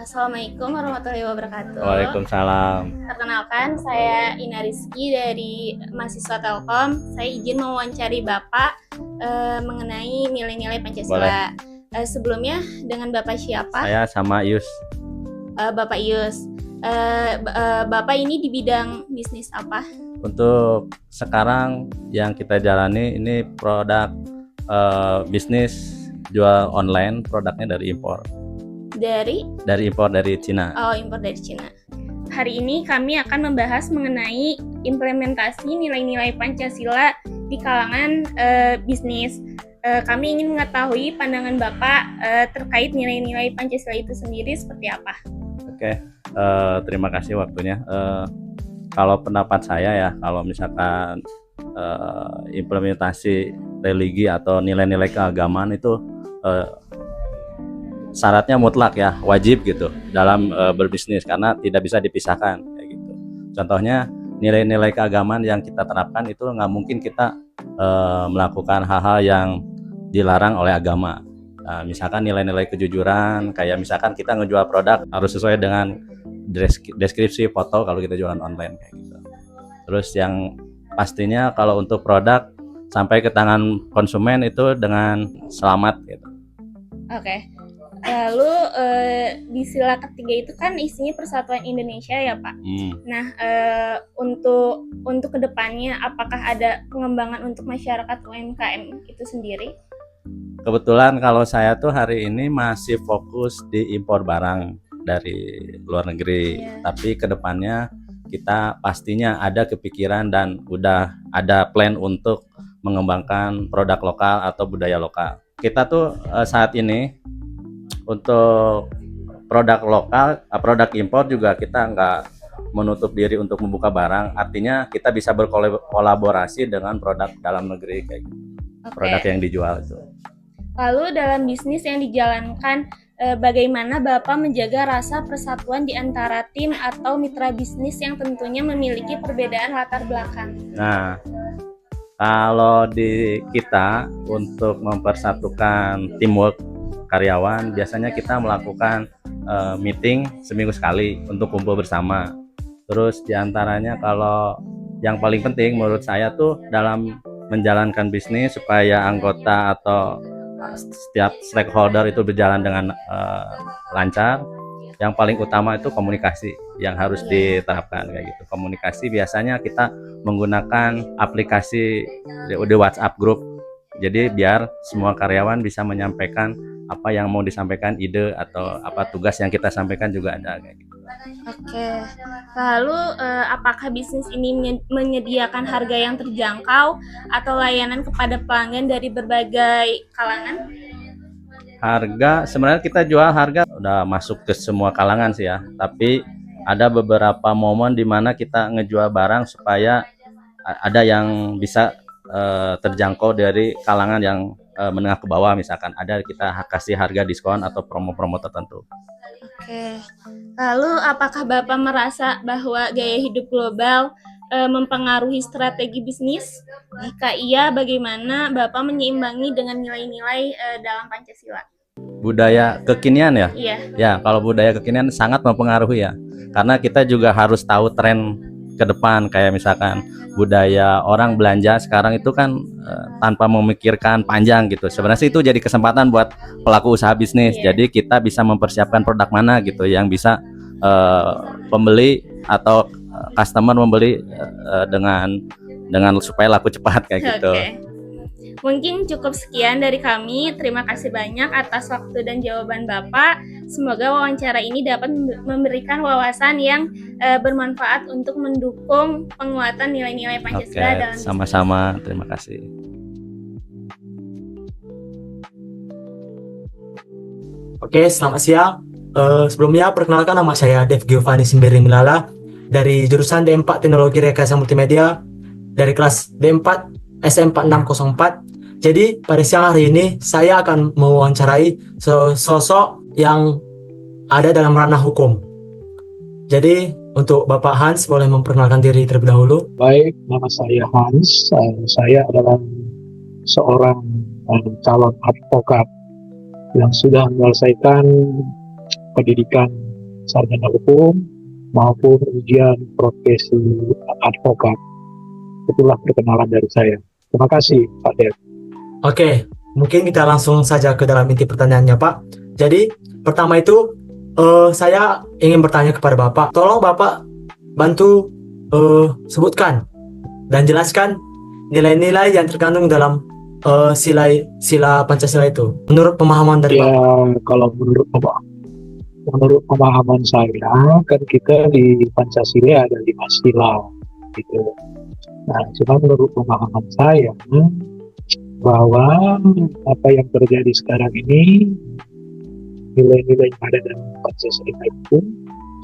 Assalamualaikum warahmatullahi wabarakatuh. Waalaikumsalam. Perkenalkan, saya Ina Rizky dari mahasiswa Telkom. Saya izin mewawancari Bapak mengenai nilai-nilai Pancasila. Sebelumnya dengan Bapak siapa? Saya sama Yus. Bapak Yus. Bapak ini di bidang bisnis apa? Untuk sekarang yang kita jalani ini produk bisnis jual online, produknya dari impor. Dari impor dari Cina. Oh, impor dari Cina. Hari ini kami akan membahas mengenai implementasi nilai-nilai Pancasila di kalangan bisnis. Kami ingin mengetahui pandangan Bapak terkait nilai-nilai Pancasila itu sendiri seperti apa. Oke, terima kasih waktunya. Kalau pendapat saya ya, kalau misalkan implementasi religi atau nilai-nilai keagamaan itu syaratnya mutlak ya, wajib gitu dalam berbisnis karena tidak bisa dipisahkan kayak gitu. Contohnya nilai-nilai keagamaan yang kita terapkan itu nggak mungkin kita melakukan hal-hal yang dilarang oleh agama. Nah, misalkan nilai-nilai kejujuran, kayak misalkan kita ngejual produk harus sesuai dengan deskripsi foto kalau kita jualan online kayak gitu. Terus yang pastinya kalau untuk produk sampai ke tangan konsumen itu dengan selamat gitu. Oke. Lalu di sila ketiga itu kan isinya Persatuan Indonesia ya Pak. Nah untuk kedepannya apakah ada pengembangan untuk masyarakat UMKM itu sendiri? Kebetulan kalau saya tuh hari ini masih fokus di impor barang dari luar negeri. Tapi kedepannya kita pastinya ada kepikiran dan udah ada plan untuk mengembangkan produk lokal atau budaya lokal. Kita tuh saat ini untuk produk lokal, produk impor juga kita nggak menutup diri untuk membuka barang. Artinya kita bisa berkolaborasi dengan produk dalam negeri kayak gitu. Produk yang dijual itu. Lalu dalam bisnis yang dijalankan, bagaimana Bapak menjaga rasa persatuan di antara tim atau mitra bisnis yang tentunya memiliki perbedaan latar belakang? Nah, kalau di kita untuk mempersatukan teamwork karyawan, biasanya kita melakukan meeting seminggu sekali untuk kumpul bersama. Terus diantaranya kalau yang paling penting menurut saya tuh dalam menjalankan bisnis supaya anggota atau setiap stakeholder itu berjalan dengan lancar, yang paling utama itu komunikasi yang harus diterapkan kayak gitu. Komunikasi biasanya kita menggunakan aplikasi di WhatsApp group, jadi biar semua karyawan bisa menyampaikan apa yang mau disampaikan, ide atau apa tugas yang kita sampaikan juga ada kayak gitu. Oke. Lalu apakah bisnis ini menyediakan harga yang terjangkau atau layanan kepada pelanggan dari berbagai kalangan? Harga sebenarnya kita jual harga udah masuk ke semua kalangan sih ya. Tapi ada beberapa momen di mana kita ngejual barang supaya ada yang bisa terjangkau dari kalangan yang menengah ke bawah, misalkan ada kita kasih harga diskon atau promo-promo tertentu. Oke. Lalu apakah Bapak merasa bahwa gaya hidup global mempengaruhi strategi bisnis? Jika iya, bagaimana Bapak menyeimbangi dengan nilai-nilai dalam Pancasila? Budaya kekinian ya? Iya. Ya, kalau budaya kekinian sangat mempengaruhi ya. Karena kita juga harus tahu tren ke depan, kayak misalkan budaya orang belanja sekarang itu kan tanpa memikirkan panjang gitu. Sebenarnya itu jadi kesempatan buat pelaku usaha bisnis. Jadi kita bisa mempersiapkan produk mana gitu yang bisa pembeli atau customer membeli dengan supaya laku cepat kayak gitu. Mungkin cukup sekian dari kami. Terima kasih banyak atas waktu dan jawaban Bapak. Semoga wawancara ini dapat memberikan wawasan yang bermanfaat untuk mendukung penguatan nilai-nilai Pancasila dalam bisnis. Sama-sama, terima kasih. Oke, selamat siang. Sebelumnya perkenalkan, nama saya Dev Giovanni Simberi Milala dari jurusan D4 Teknologi Rekayasa Multimedia dari kelas D4 SM4604. Jadi pada siang hari ini saya akan mewawancarai sosok yang ada dalam ranah hukum. Jadi untuk Bapak Hans boleh memperkenalkan diri terlebih dahulu. Baik, nama saya Hans. Saya adalah seorang calon advokat yang sudah menyelesaikan pendidikan sarjana hukum maupun ujian profesi advokat. Itulah perkenalan dari saya. Terima kasih Pak Dev. Oke, mungkin kita langsung saja ke dalam inti pertanyaannya, Pak. Jadi, pertama itu saya ingin bertanya kepada Bapak. Tolong Bapak bantu sebutkan dan jelaskan nilai-nilai yang terkandung dalam sila Pancasila itu. Menurut pemahaman dari Ya, Bapak. kalau menurut pemahaman saya, kan kita di Pancasila ada 5 sila, gitu. Nah, cuma menurut pemahaman saya, bahwa apa yang terjadi sekarang ini, nilai-nilai yang ada dalam Pancasila itu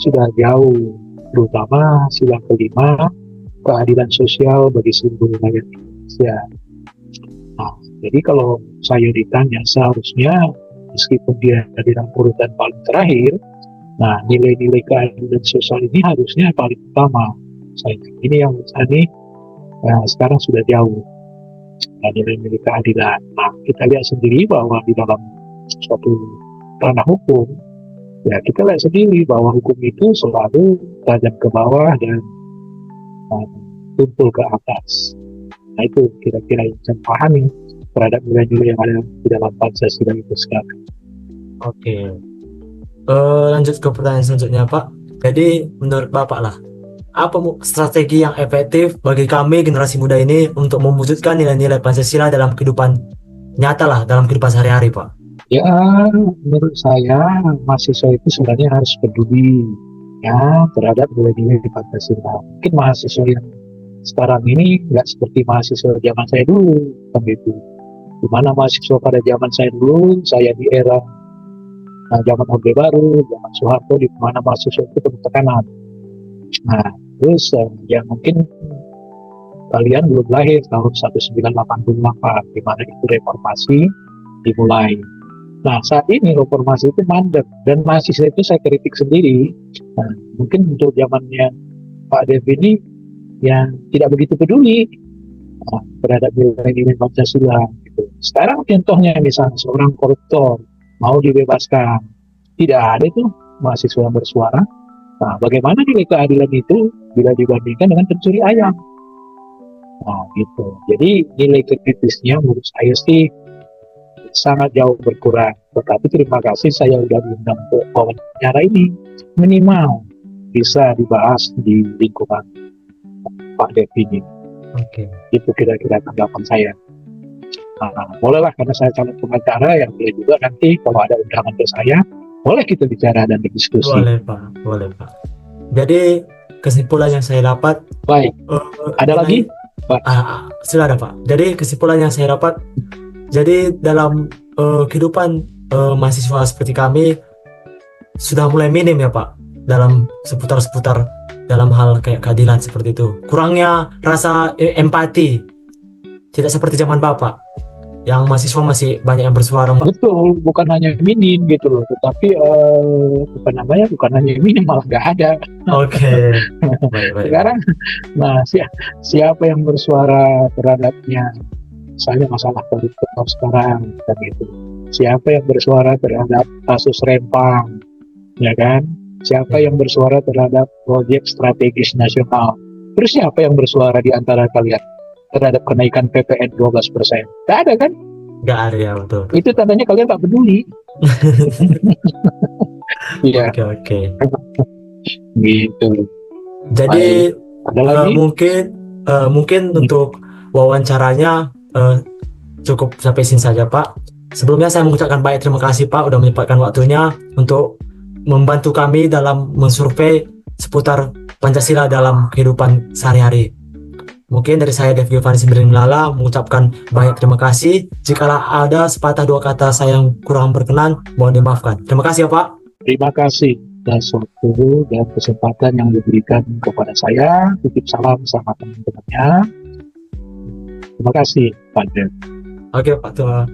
sudah jauh, terutama sila kelima, keadilan sosial bagi seluruh rakyat Indonesia. Nah, jadi kalau saya ditanya, seharusnya meskipun dia di dalam urutan paling terakhir, nah nilai-nilai keadilan sosial ini harusnya paling utama. Saya ini yang ini sekarang sudah jauh. Nah, nilai-nilai keadilan. Nah, kita lihat sendiri bahwa di dalam suatu ranah hukum, ya kita lihat sendiri bahwa hukum itu selalu tajam ke bawah dan tumpul ke atas. Nah, itu kira-kira yang saya pahami terhadap nilai-nilai yang ada di dalam Pancasila itu sekarang. Oke. Lanjut ke pertanyaan selanjutnya, Pak. Jadi, menurut Bapak lah, apa strategi yang efektif bagi kami generasi muda ini untuk mewujudkan nilai-nilai Pancasila dalam kehidupan nyata lah, dalam kehidupan sehari-hari, Pak? Ya, menurut saya mahasiswa itu sebenarnya harus peduli ya terhadap nilai-nilai di Pancasila. Mungkin mahasiswa yang sekarang ini nggak seperti mahasiswa zaman saya dulu, kan gitu. Dimana mahasiswa pada zaman saya dulu, saya di era zaman Orde Baru, zaman Soeharto, di mana mahasiswa itu penuh tekanan. Nah, terus yang mungkin kalian belum lahir tahun 1988, di mana itu reformasi dimulai. Nah, saat ini reformasi itu mandek, dan mahasiswa itu saya kritik sendiri. Nah, mungkin untuk zamannya Pak Dev ini yang tidak begitu peduli terhadap nilai-nilai Pancasila. Gitu. Sekarang contohnya misalnya seorang koruptor mau dibebaskan, tidak ada itu mahasiswa yang bersuara. Nah, bagaimana nilai keadilan itu bila dibandingkan dengan pencuri ayam? Nah, gitu. Jadi nilai kritisnya menurut saya sih sangat jauh berkurang. Tetapi terima kasih saya sudah diundang ke wawancara ini, minimal bisa dibahas di lingkungan Pak Dev ini. Oke. Itu kira-kira tanggapan saya. Nah, bolehlah karena saya calon pengacara, yang boleh juga nanti kalau ada undangan ke saya, boleh kita bicara dan berdiskusi. Boleh, Pak. Boleh, Pak. Jadi kesimpulan yang saya dapat. Baik. Ada lagi, Pak? Sudah ada, Pak. Jadi kesimpulan yang saya dapat. Jadi dalam kehidupan mahasiswa seperti kami sudah mulai minim ya, Pak, dalam seputar-seputar dalam hal kayak keadilan seperti itu. Kurangnya rasa empati. Tidak seperti zaman Bapak, yang mahasiswa masih banyak yang bersuara. Betul, bukan hanya minim gitu loh, tetapi bukan hanya minim, malah nggak ada. Oke. Baik. Sekarang, nah siapa yang bersuara terhadapnya? Misalnya masalah koruptor sekarang, kan gitu. Siapa yang bersuara terhadap kasus Rempang, ya kan? Siapa yang bersuara terhadap proyek strategis nasional? Terus siapa yang bersuara di antara kalian terhadap kenaikan PPN 12%? Tidak ada kan? Nggak ada ya, betul. Itu tandanya kalian nggak peduli. Iya. Oke. Gitu. Jadi Ada lagi? mungkin untuk wawancaranya cukup sampai sini saja, Pak. Sebelumnya saya mengucapkan banyak terima kasih, Pak, udah menyempatkan waktunya untuk membantu kami dalam mensurvei seputar Pancasila dalam kehidupan sehari-hari. Mungkin dari saya Dev Giovanni Simbering Melala mengucapkan banyak terima kasih. Jikalau ada sepatah dua kata saya yang kurang berkenan, mohon dimaafkan. Terima kasih ya, Pak. Terima kasih atas waktu dan kesempatan yang diberikan kepada saya. Titip salam sama teman-temannya. Terima kasih, Pak Dev. Oke, Pak Tua.